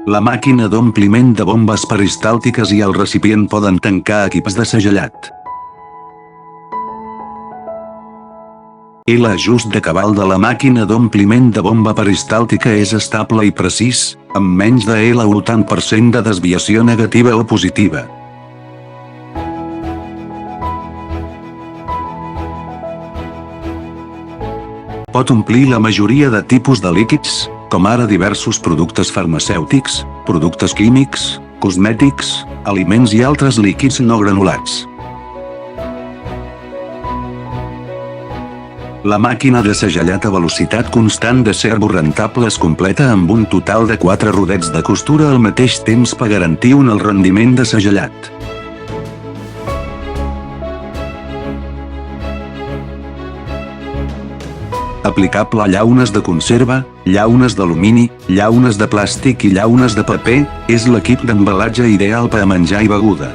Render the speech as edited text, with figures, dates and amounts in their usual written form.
La màquina d'ompliment de bombes peristàltiques i el recipient poden tancar equips de segellat. L'ajust de cabal de la màquina d'ompliment de bomba peristàltica és estable i precís, amb menys de l'80% de desviació negativa o positiva. Pot omplir la majoria de tipus de líquids, com ara diversos productes farmacèutics, productes químics, cosmètics, aliments i altres líquids no granulats. La màquina de segellat a velocitat constant de servo rentable es completa amb un total de 4 rodets de costura al mateix temps per garantir un alt rendiment de segellat. Aplicable a llaunes de conserva, llaunes d'alumini, llaunes de plàstic i llaunes de paper, és l'equip d'embalatge ideal per a menjar i beguda.